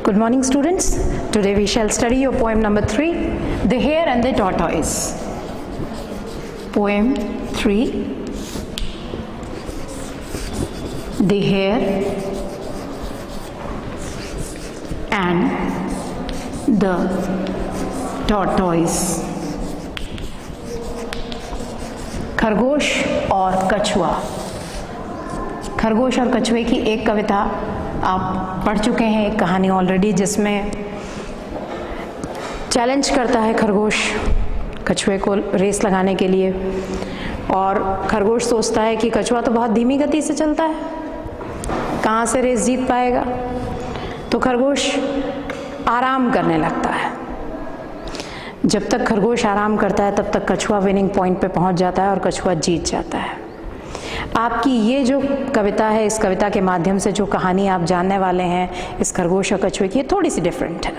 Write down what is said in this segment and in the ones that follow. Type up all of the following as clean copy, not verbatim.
Good morning, students. Today we shall study your poem number 3, The Hare and the Tortoise. Poem 3, The Hare and the Tortoise. खरगोश और कछुआ। खरगोश और कछुए की एक कविता आप पढ़ चुके हैं, एक कहानी ऑलरेडी, जिसमें चैलेंज करता है खरगोश कछुए को रेस लगाने के लिए, और खरगोश सोचता है कि कछुआ तो बहुत धीमी गति से चलता है, कहाँ से रेस जीत पाएगा। तो खरगोश आराम करने लगता है। जब तक खरगोश आराम करता है तब तक कछुआ विनिंग पॉइंट पे पहुंच जाता है और कछुआ जीत जाता है। आपकी ये जो कविता है, इस कविता के माध्यम से जो कहानी आप जानने वाले हैं इस खरगोश और कछुए की, थोड़ी सी डिफरेंट है।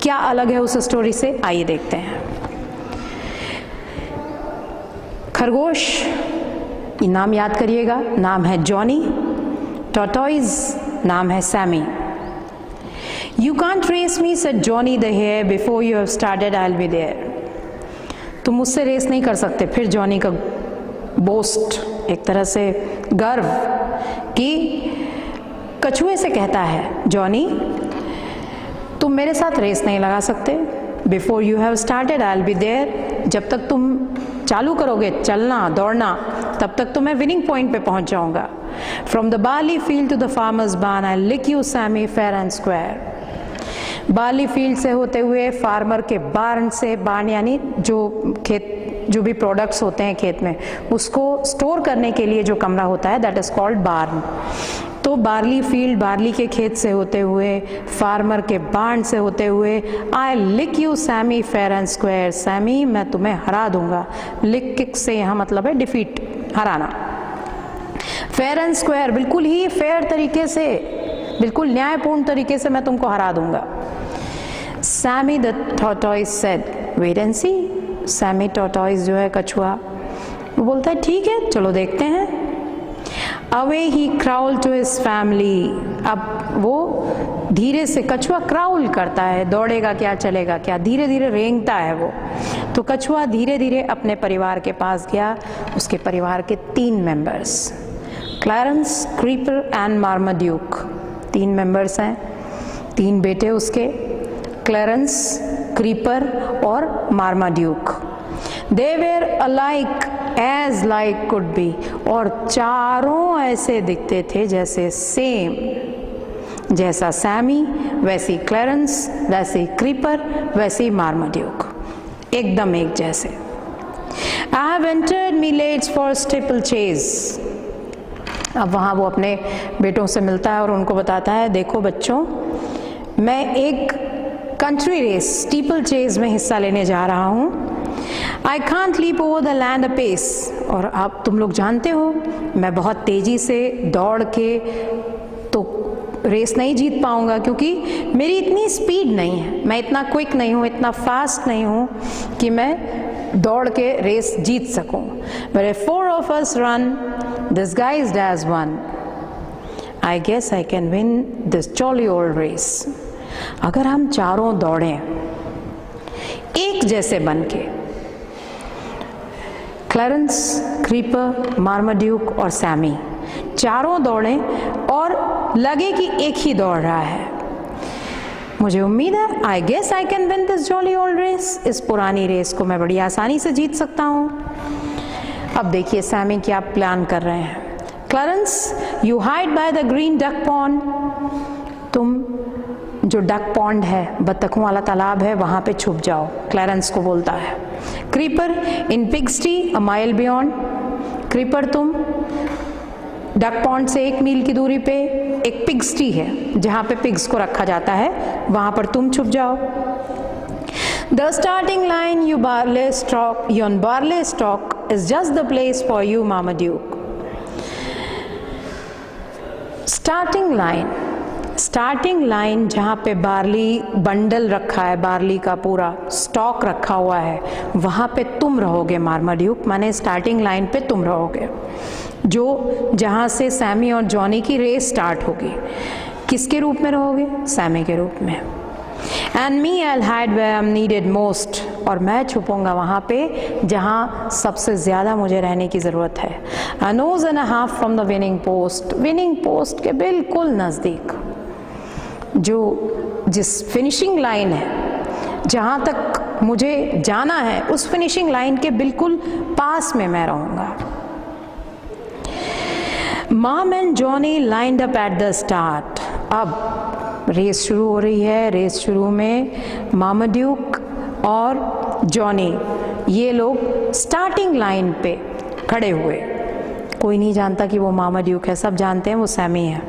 क्या अलग है उस स्टोरी से, आइए देखते हैं। खरगोश, नाम याद करिएगा, नाम है जॉनी। टॉर्टोइज नाम है Sami. You can't race me, said Johnny the hare. Before you have started, I'll be there. तुम मुझसे रेस नहीं कर सकते। फिर जॉनी का बोस्ट, एक तरह से गर्व, कि कछुए से कहता है, जॉनी तुम मेरे साथ रेस नहीं लगा सकते। Before you have started, I'll be there. जब तक तुम चालू करोगे चलना दौड़ना, तब तक तो मैं विनिंग पॉइंट पे पहुंच जाऊंगा। From the barley field to the farmer's barn, I'll lick you, Sammy, fair and square. Barley field से होते हुए फार्मर के बार्न से, बार्न यानी जो खेत, जो भी प्रोडक्ट्स होते हैं खेत में, उसको स्टोर करने के लिए जो कमरा होता है, दैट इज कॉल्ड बार्न। तो बार्ली फील्ड, बार्ली के खेत से होते हुए, फार्मर के बार्न से होते हुए, I lick you Sammy fair and square. Sammy, मैं तुम्हें हरा दूंगा। लिक किक से यहाँ मतलब है defeat, Hariana. Fair and square, बिल्कुल ही फेयर तरीके से, बिल्कुल न्यायपूर्ण तरीके से मैं तुमको हरा दूंगा। Sammy the tortoise said, wait and see. Sammy tortoise जो है कछुआ, वो बोलता है ठीक है चलो देखते हैं। Away he crawled to his family. अब वो धीरे से, कछुआ क्राउल करता है, दौड़ेगा क्या चलेगा क्या, धीरे धीरे रेंगता है वो। तो कछुआ धीरे धीरे अपने परिवार के पास गया। उसके परिवार के 3 members, Clarence, Creeper and Marmaduke, 3 members हैं, 3 बेटे उसके, क्लैरेंस, क्रीपर और Marmaduke. They were alike as like could be, और चारों ऐसे दिखते थे जैसे सेम, जैसा सैमी वैसी क्लैरेंस, वैसे क्रीपर, वैसे मार्माड्यूक, एकदम एक जैसे। I have entered millets for steeple chase. अब वहाँ वो अपने बेटों से मिलता है और उनको बताता है, देखो बच्चों, मैं एक कंट्री रेस, स्टीपल चेज में हिस्सा लेने जा रहा हूँ। I can't leap over the land apes, और आप तुम लोग जानते हो मैं बहुत तेज़ी से दौड़ के तो रेस नहीं जीत पाऊँगा, क्योंकि मेरी इतनी स्पीड नहीं है, मैं इतना क्विक नहीं हूँ, इतना फास्ट नहीं हूँ कि मैं दौड़ के रेस जीत सकूँ। But if 4 of us run disguised as one, I guess I can win this jolly old race. अगर हम चारों दौड़ें एक जैसे बनके, क्लैरेंस, क्रीपर, मार्माड्यूक और सैमी, चारों दौड़ें और लगे कि एक ही दौड़ रहा है, मुझे उम्मीद है, I guess I can win this jolly old race, इस पुरानी रेस को मैं बड़ी आसानी से जीत सकता हूँ। अब देखिए सैमी क्या प्लान कर रहे हैं। Clarence, you hide by the green duck pond, तुम जो डक पॉन्ड है, बत्तखों वाला तालाब है, वहाँ पे छुप जाओ, क्लैरेंस को बोलता है। Creeper, in pigsty a mile beyond, Creeper तुम डक पॉन्ड से 1 मील की दूरी पे एक पिग्स्टी है जहाँ पे पिग्स को रखा जाता है, वहाँ पर तुम छुप जाओ। The starting line, you barley stack, yon barley stack is just the place for you Marmaduke. Starting line, starting line जहाँ पे बार्ली बंडल रखा है, बार्ली का पूरा स्टॉक रखा हुआ है, वहाँ पे तुम रहोगे मार्माड्यूक, माने स्टार्टिंग लाइन पे तुम रहोगे, जो जहाँ से सैमी और जॉनी की रेस स्टार्ट होगी। किसके रूप में रहोगे? सैमी के रूप में। And me I hide where I am needed most, और मैं छुपूंगा वहाँ पे जहाँ सबसे ज़्यादा मुझे रहने की ज़रूरत है। अ knows and a half from the winning post, winning post के बिल्कुल नज़दीक, जो जिस फिनिशिंग लाइन है, जहाँ तक मुझे जाना है, उस फिनिशिंग लाइन के बिल्कुल पास में मैं रहूँगा। Mom and Johnny lined up at the start. अब रेस शुरू हो रही है। रेस शुरू में मार्माड्यूक और जॉनी, ये लोग स्टार्टिंग लाइन पे खड़े हुए। कोई नहीं जानता कि वो मार्माड्यूक है, सब जानते हैं वो सैमी है।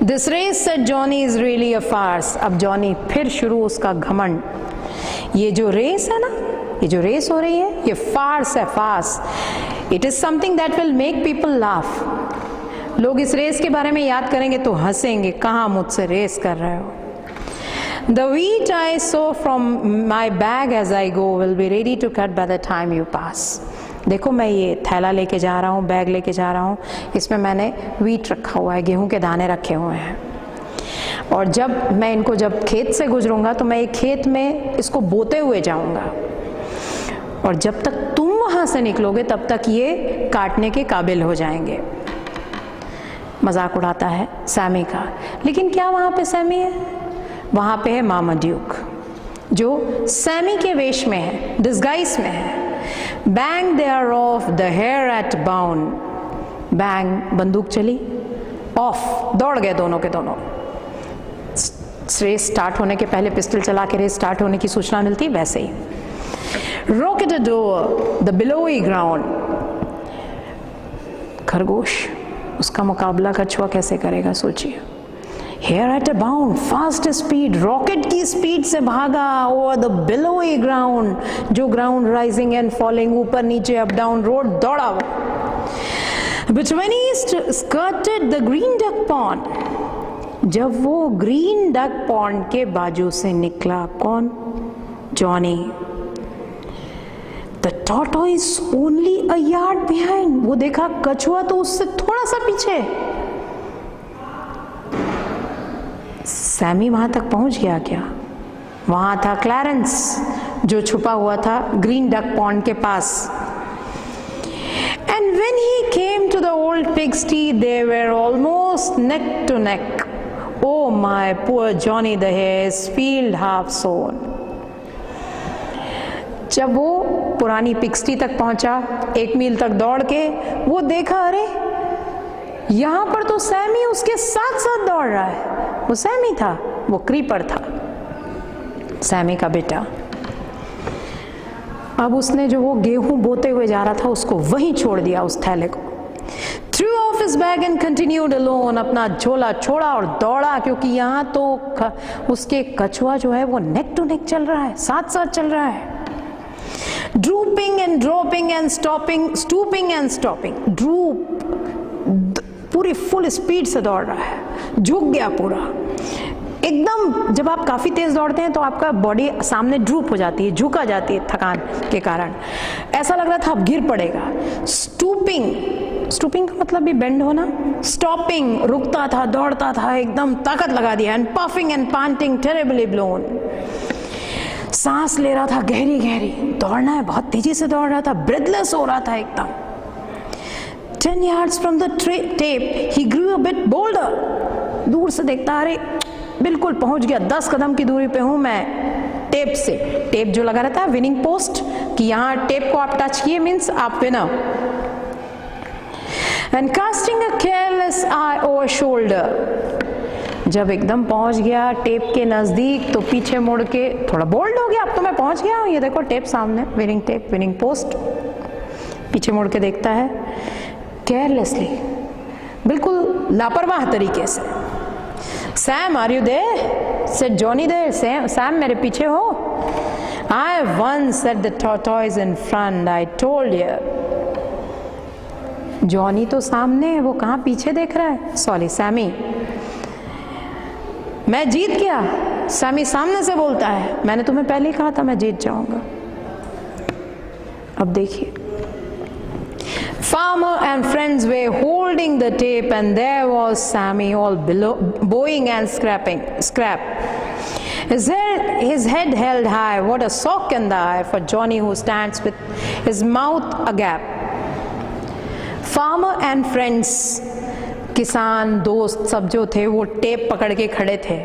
This race said Johnny is really a farce. अब जॉनी फिर शुरू उसका घमंड। ये जो रेस है ना, ये जो रेस हो रही है, ये फार्स है, farce. It is something that will make people laugh. लोग इस रेस के बारे में याद करेंगे तो हंसेंगे, कहाँ मुझसे रेस कर रहे हो। The wheat I sow from my bag as I go will be ready to cut by the time you pass. देखो मैं ये थैला लेके जा रहा हूँ, बैग लेके जा रहा हूँ, इसमें मैंने व्हीट रखा हुआ है, गेहूं के दाने रखे हुए हैं, और जब मैं इनको जब खेत से गुजरूंगा तो मैं एक खेत में इसको बोते हुए जाऊंगा, और जब तक तुम वहां से निकलोगे तब तक ये काटने के काबिल हो जाएंगे। मजाक उड़ाता है सैमी का। लेकिन क्या वहां पे सैमी है? वहां पे है मार्माड्यूक, जो सैमी के वेश में है, डिस्गाइज में है। Bang they are off the hare at bound. Bang, बंदूक चली, ऑफ, दौड़ गए दोनों के दोनों। रेस स्टार्ट होने के पहले पिस्टल चला के रेस स्टार्ट होने की सूचना मिलती, वैसे ही। Rocket adore the billowy ground. खरगोश, उसका मुकाबला कछुआ कैसे करेगा, सोचिए। Here at a bound, fast speed, rocket की स्पीड से भागा over the billowy ground, जो ग्राउंड राइजिंग एंड फॉलिंग, ऊपर नीचे अप डाउन रोड, दौड़ा वो। But when he skirted the green duck pond, जब वो ग्रीन डक पॉन्ड के बाजू से निकला, कौन? Johnny. The tortoise only a yard behind, वो देखा कछुआ तो उससे थोड़ा सा पीछे। सैमी वहां तक पहुंच गया क्या? वहां था क्लैरेंस, जो छुपा हुआ था ग्रीन डक पॉन्ड के पास। And when he came to the old pigsty they were almost neck to neck. Oh my poor Johnny the hare's field half sown. जब वो पुरानी पिग्स्टी तक पहुंचा, 1 मील तक दौड़ के, वो देखा, अरे यहां पर तो सैमी उसके साथ साथ दौड़ रहा है। वो सैमी था, वो क्रीपर था, सैमी का बेटा। अब उसने जो वो गेहूं बोते हुए जा रहा था उसको वहीं छोड़ दिया, उस थैले को। Through of his bag and continued alone. अपना झोला छोड़ा और दौड़ा, क्योंकि यहाँ तो उसके कछुआ जो है वो नेक टू नेक चल रहा है, साथ साथ चल रहा है। Drooping and dropping and stopping, stooping and stopping. Drupe, पूरी फुल स्पीड से दौड़ रहा है, झुक गया पूरा एकदम। जब आप काफी तेज दौड़ते हैं तो आपका बॉडी सामने ड्रूप हो जाती है, झुका जाती है थकान के कारण। ऐसा लग रहा था अब गिर पड़ेगा। स्टूपिंग, स्टूपिंग का मतलब भी बेंड होना। स्टॉपिंग, रुकता था, दौड़ता था, एकदम ताकत लगा दिया। And puffing and panting terribly blown, सांस ले रहा था गहरी गहरी। दौड़ना है, बहुत तेजी से दौड़ रहा था, ब्रेथलेस हो रहा था एकदम। 10 yards from the tape, he grew a bit bolder. दूर से देखता, अरे बिल्कुल पहुंच गया, 10 कदम की दूरी पे हूं मैं टेप से। टेप जो लगा रहता है विनिंग पोस्ट, कि यहाँ टेप को आप टच किए मीन्स आप winner. And casting a careless eye over shoulder, जब एकदम पहुंच गया टेप के नजदीक तो पीछे मुड़ के थोड़ा बोल्ड हो गया, अब तो मैं पहुंच गया हूं, ये देखो टेप सामने, विनिंग टेप, विनिंग पोस्ट। पीछे मुड़ के देखता है केयरलेसली, बिल्कुल लापरवाह तरीके से। Sam, are you there? Said Johnny there. Sam, मेरे पीछे हो? I once set the tortoise in front, I told you. Johnny तो सामने है, वो कहाँ पीछे देख रहा है? सॉरी सैमी, मैं जीत गया। सैमी सामने से बोलता है, मैंने तुम्हें पहले ही कहा था मैं जीत जाऊंगा। अब देखिए, Farmer and friends were holding the tape, and there was Sammy all bowing and scrap. His head held high, what a sock in the eye for Johnny, who stands with his mouth agape. Farmer and friends, किसान दोस्त सब जो थे वो tape पकड़ के खड़े थे,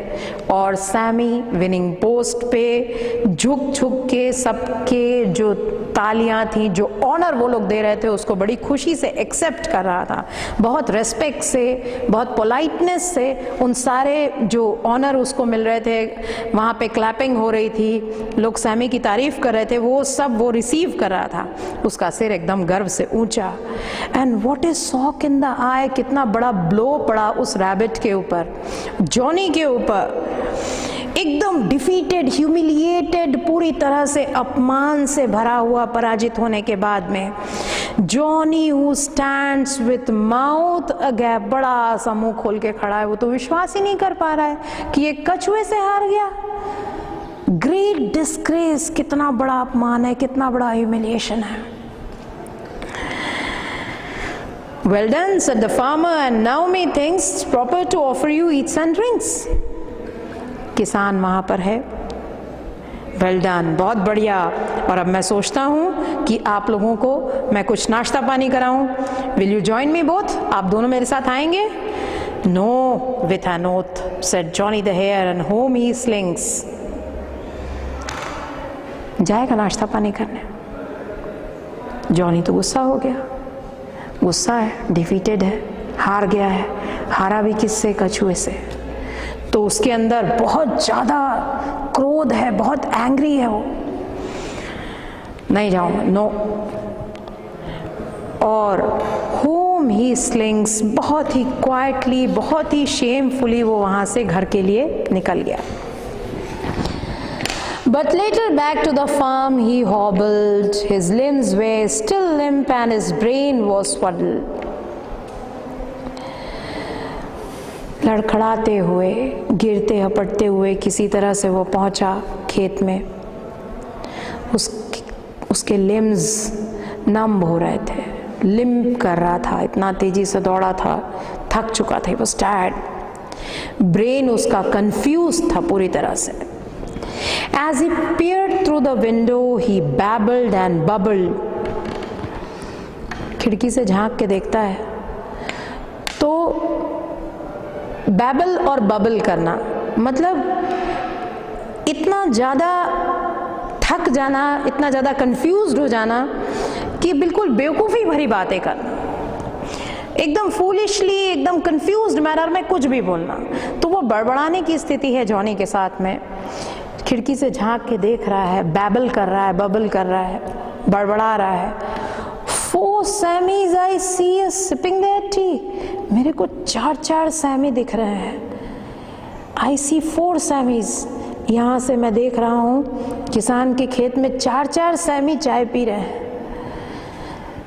और सैमी विनिंग पोस्ट पे झुक झुक के सबके जो तालियां थी, जो ऑनर वो लोग दे रहे थे, उसको बड़ी खुशी से एक्सेप्ट कर रहा था। बहुत रेस्पेक्ट से, बहुत पोलाइटनेस से उन सारे जो ऑनर उसको मिल रहे थे, वहाँ पे क्लैपिंग हो रही थी, लोग सैमी की तारीफ कर रहे थे, वो सब वो रिसीव कर रहा था। उसका सिर एकदम गर्व से ऊंचा। And what is soak in the eye, कितना बड़ा ब्लो पड़ा उस रैबिट के ऊपर, जॉनी के ऊपर। एकदम डिफीटेड, ह्यूमिलिएटेड, पूरी तरह से अपमान से भरा हुआ, पराजित होने के बाद में Johnny who stands with mouth agape, बड़ा सा मुंह खोल के खड़ा है। वो तो विश्वास ही नहीं कर पा रहा है कि ये कछुए से हार गया। ग्रेट डिस्ग्रेस, कितना बड़ा अपमान है, कितना बड़ा ह्यूमिलिएशन है। Well done, said the farmer, and Naomi thinks it's proper to offer you eats and drinks. किसान वहाँ पर है। Well done, बहुत बढ़िया। और अब मैं सोचता हूँ कि आप लोगों को मैं कुछ नाश्ता पानी कराऊँ। Will you join me both? आप दोनों मेरे साथ आएंगे? No, with an oath, said Johnny the Hare, and home he slinks. जाएगा नाश्ता पानी करने। जॉनी तो गुस्सा हो गया, गुस्सा है, डिफीटेड है, हार गया है। हारा भी किससे? कछुए से। तो उसके अंदर बहुत ज़्यादा क्रोध है, बहुत एंग्री है वो। नहीं जाऊँगा, नो। और होम ही स्लिंग्स, बहुत ही क्वाइटली, बहुत ही शेमफुली वो वहाँ से घर के लिए निकल गया। But later back to the farm he hobbled, his limbs were still limp and his brain was fuddled. लड़खड़ाते हुए, गिरते हपटते हुए किसी तरह से वो पहुंचा खेत में। उसके लिम्स नम हो रहे थे, लिम्प कर रहा था, इतना तेजी से दौड़ा था, थक चुका था, he was tired। ब्रेन उसका कंफ्यूज था पूरी तरह से। As he peered through the window, he babbled and bubbled. खिड़की से झांक के देखता है तो बैबल और बबल करना मतलब इतना ज़्यादा थक जाना, इतना ज़्यादा कंफ्यूज्ड हो जाना कि बिल्कुल बेवकूफ़ी भरी बातें करना, एकदम फूलिशली, एकदम कंफ्यूज्ड मैनर में कुछ भी बोलना। तो वो बड़बड़ाने की स्थिति है जॉनी के साथ में। खिड़की से झांक के देख रहा है, बैबल कर रहा है, बबल कर रहा है, बड़बड़ा रहा है। 4 Sammys I see is sipping their tea. मेरे को 4 सैमी दिख रहे हैं। I see 4 Sammys. यहाँ से मैं देख रहा हूँ किसान के खेत में 4 सैमी चाय पी रहे हैं।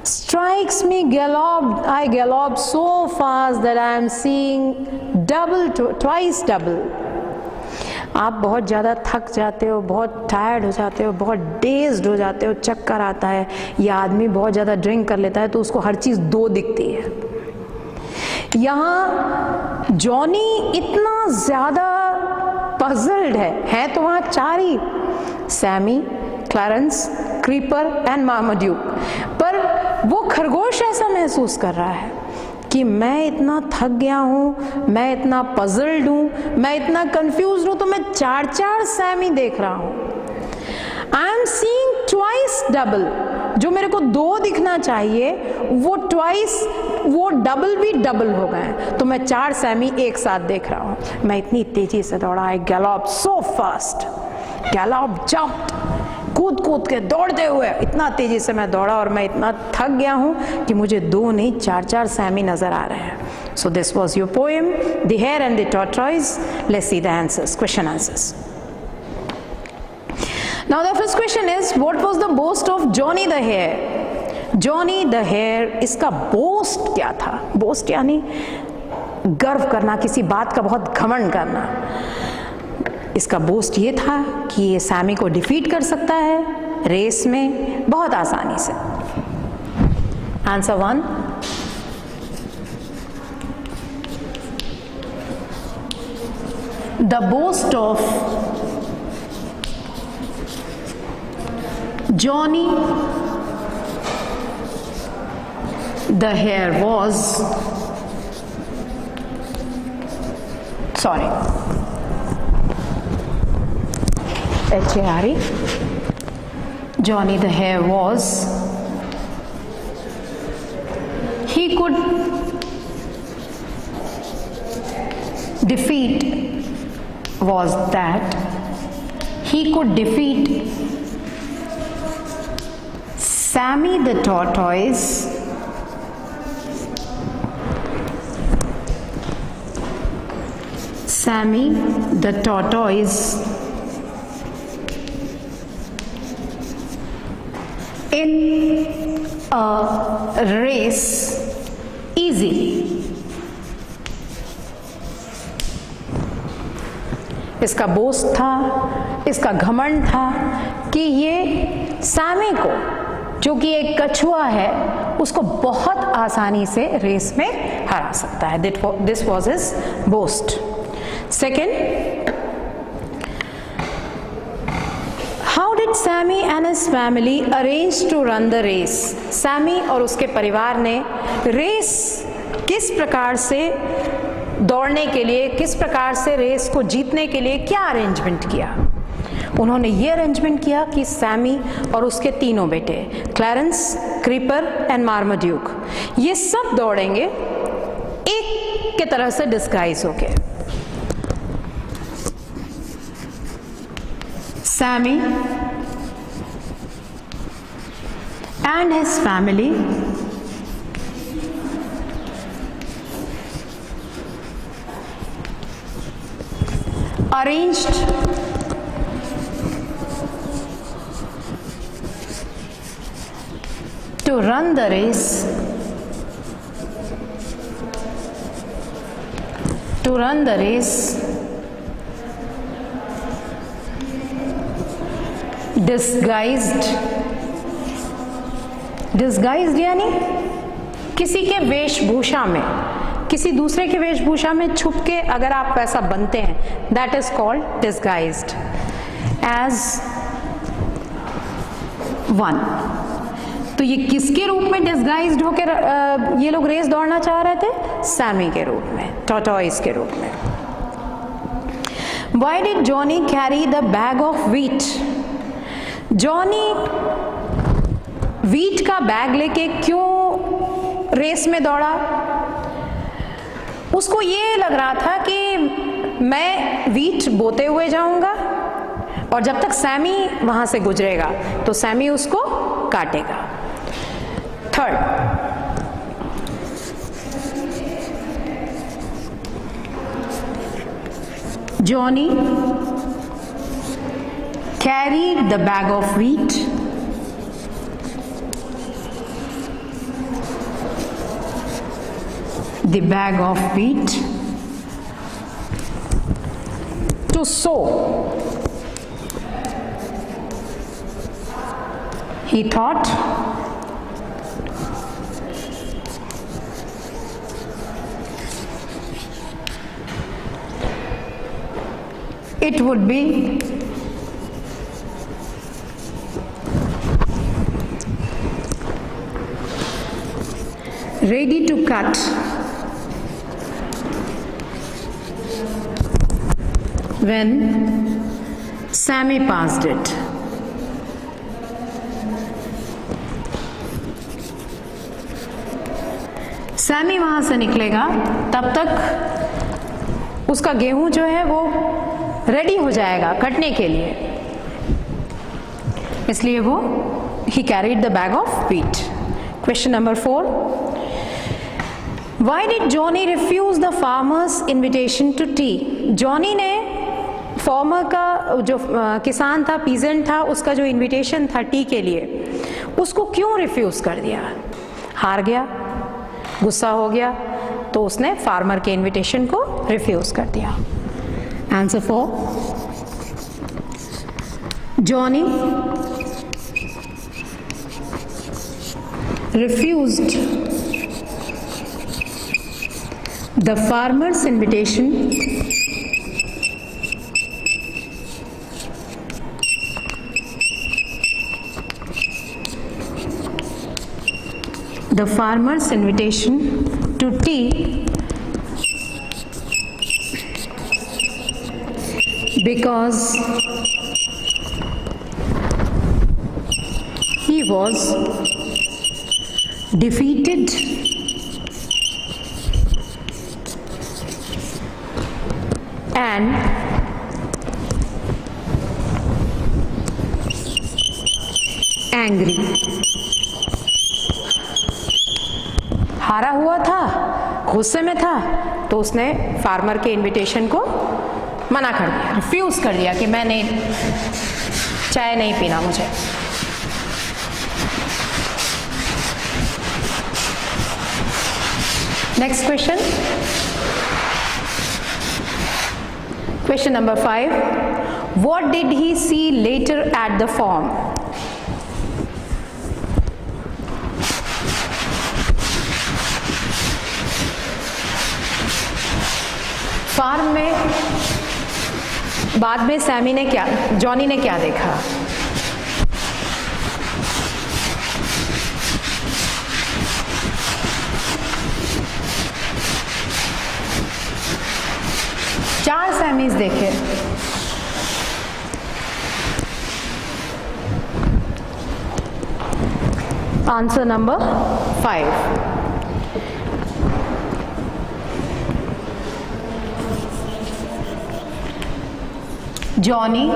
Strikes me I gallop so fast that I am seeing twice double. आप बहुत ज़्यादा थक जाते हो, बहुत टायर्ड हो जाते हो, बहुत डेज्ड हो जाते हो, चक्कर आता है, या आदमी बहुत ज़्यादा ड्रिंक कर लेता है तो उसको हर चीज़ 2 दिखती है। यहाँ जॉनी इतना ज़्यादा पजल्ड है तो वहाँ 4 ही, सैमी, क्लैरेंस, क्रीपर एंड मार्माड्यूक, पर वो खरगोश ऐसा महसूस कर रहा है कि मैं इतना थक गया हूँ, मैं इतना पजल्ड हूँ, मैं इतना कंफ्यूज हूँ, तो मैं 4 सैमी देख रहा हूँ। I am seeing twice double, जो मेरे को 2 दिखना चाहिए वो ट्वाइस, वो डबल भी डबल हो गए, तो मैं 4 सैमी एक साथ देख रहा हूँ। मैं इतनी तेजी से दौड़ा, आई गैलॉप सो फास्ट, गैलॉप जंप्ड, कूद के दौड़ते हुए इतना तेजी से मैं दौड़ा और मैं इतना थक गया हूँ कि मुझे 2 नहीं 4 सैमी नजर आ रहे हैं। So this was your poem the hare and the tortoise. Let's see the answers, question answers. Now the first question is what was the boast of Johnny the hare. Johnny the hare, इसका boast क्या था? Boast यानी गर्व करना, किसी बात का बहुत घमंड करना। इसका बोस्ट ये था कि ये सैमी को डिफीट कर सकता है रेस में बहुत आसानी से। Answer 1. The boast of Johnny the Hare was, sorry, H-A-R-E, Johnny the Hare was, he could defeat, was that he could defeat Sammy the tortoise in a race easily. इसका boast था, इसका घमंड था कि ये सैमी को, जो कि एक कछुआ है, उसको बहुत आसानी से रेस में हरा सकता है. This was his boast. Second, how did Sammy and his family arrange to run the race? Sammy और उसके परिवार ने रेस किस प्रकार से दौड़ने के लिए, किस प्रकार से रेस को जीतने के लिए क्या अरेंजमेंट किया? उन्होंने ये अरेंजमेंट किया कि सैमी और उसके तीनों बेटे क्लैरेंस, क्रीपर एंड मार्माड्यूक, ये सब दौड़ेंगे एक के तरह से डिस्गाइज होके. Sammy and his family arranged to run the race disguised यानी किसी के वेशभूषा में, किसी दूसरे के वेशभूषा में छुप के अगर आप वैसा बनते हैं, that is called disguised as one. तो ये किसके रूप में डिस्गाइज्ड होकर ये लोग रेस दौड़ना चाह रहे थे? सैमी के रूप में, टॉर्टोइस के रूप में. Why did Johnny carry the bag of wheat? Johnny wheat का बैग लेके क्यों रेस में दौड़ा? उसको ये लग रहा था कि मैं व्हीट बोते हुए जाऊंगा और जब तक सैमी वहां से गुजरेगा तो सैमी उसको काटेगा. Third, Johnny carried the bag of wheat to sow. He thought it would be ready to cut when Sammy passed it. Sammy वहां से निकलेगा तब तक उसका गेहूं जो है वो रेडी हो जाएगा कटने के लिए, इसलिए वो he carried the bag of wheat. Question number 4. Why did Johnny refuse the farmer's invitation to tea? Johnny ने फार्मर का जो किसान था, पीजेंट था, उसका जो इनविटेशन था टी के लिए, उसको क्यों रिफ्यूज कर दिया? हार गया, गुस्सा हो गया, तो उसने फार्मर के इनविटेशन को रिफ्यूज कर दिया. Answer 4. Johnny refused the farmer's invitation to tea because he was defeated and angry. हारा हुआ था, गुस्से में था, तो उसने फार्मर के इनविटेशन को मना कर दिया, रिफ्यूज कर दिया कि मैं नहीं, चाय नहीं पीना मुझे। Next question, question number 5, what did he see later at the farm? Farm में बाद में जॉनी ने क्या देखा? चार सैमीज देखे। Answer number 5। Johnny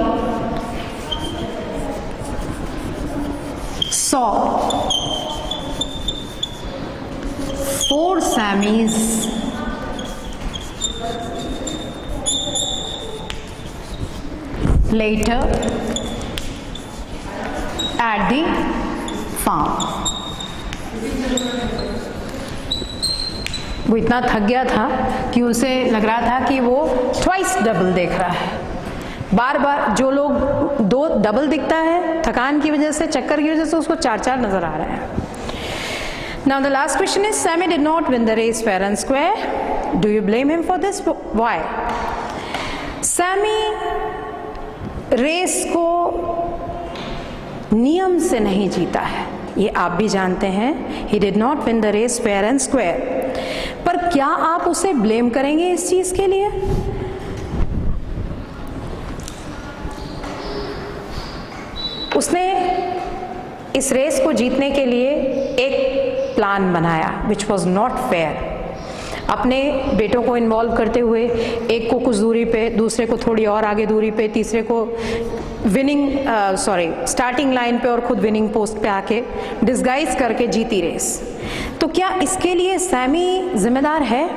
saw 4 Sammys later at the farm. वो इतना थक गया था कि उसे लग रहा था कि वो ट्वाइस डबल देख रहा है। बार बार जो लोग 2 डबल दिखता है थकान की वजह से, चक्कर की वजह से, उसको 4 नजर आ रहा है। Now the last question is, Sammy did not win the race fair and square. Do you blame him for this? Why? Sammy race को नियम से नहीं जीता है, ये आप भी जानते हैं। He did not win the race fair and square. पर क्या आप उसे ब्लेम करेंगे इस चीज के लिए? उसने इस रेस को जीतने के लिए एक प्लान बनाया which was not fair. अपने बेटों को इन्वॉल्व करते हुए, एक को कुछ दूरी पे, दूसरे को थोड़ी और आगे दूरी पे, तीसरे को स्टार्टिंग लाइन पे और खुद विनिंग पोस्ट पे आके डिस्गाइज करके जीती रेस। तो क्या इसके लिए सैमी जिम्मेदार है?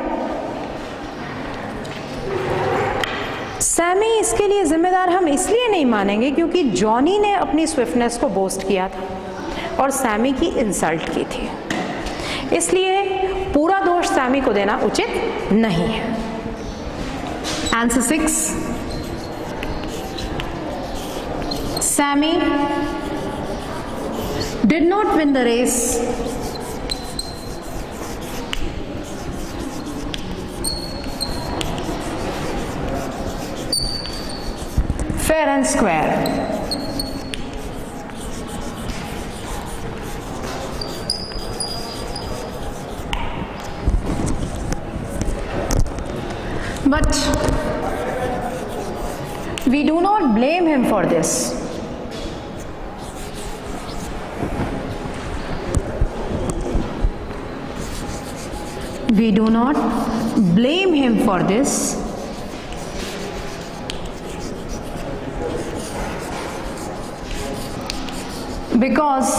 सैमी इसके लिए जिम्मेदार हम इसलिए नहीं मानेंगे क्योंकि जॉनी ने अपनी स्विफ्टनेस को बोस्ट किया था और सैमी की इंसल्ट की थी, इसलिए पूरा दोष सैमी को देना उचित नहीं है। Answer 6, Sammy did not win the race fair and square. But we do not blame him for this. We do not blame him for this. Because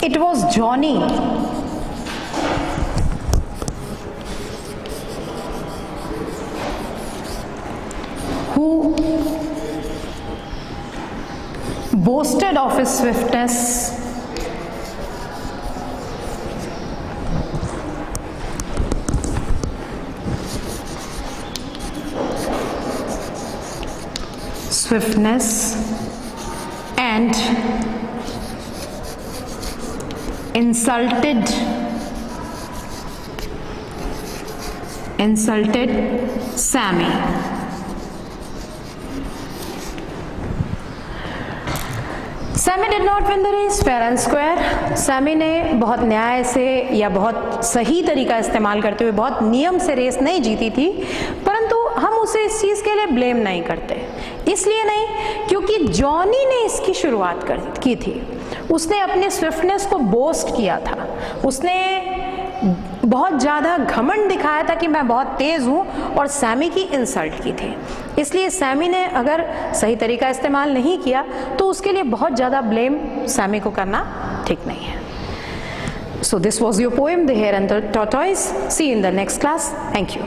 it was Johnny who boasted of his swiftness swiftness and insulted Sammy. Sammy did not win the race fair and square. Sammy ने बहुत न्याय से या बहुत सही तरीका इस्तेमाल करते हुए बहुत नियम से रेस नहीं जीती थी, परंतु हम उसे इस चीज़ के लिए ब्लेम नहीं करते। इसलिए नहीं क्योंकि जॉनी ने इसकी शुरुआत की थी। उसने अपने स्विफ्टनेस को बोस्ट किया था, उसने बहुत ज़्यादा घमंड दिखाया था कि मैं बहुत तेज़ हूँ और सैमी की इंसल्ट की थी। इसलिए सैमी ने अगर सही तरीका इस्तेमाल नहीं किया तो उसके लिए बहुत ज़्यादा ब्लेम सैमी को करना ठीक नहीं है। So this was your poem, The Hare and the Tortoise. See you in the next class. Thank you.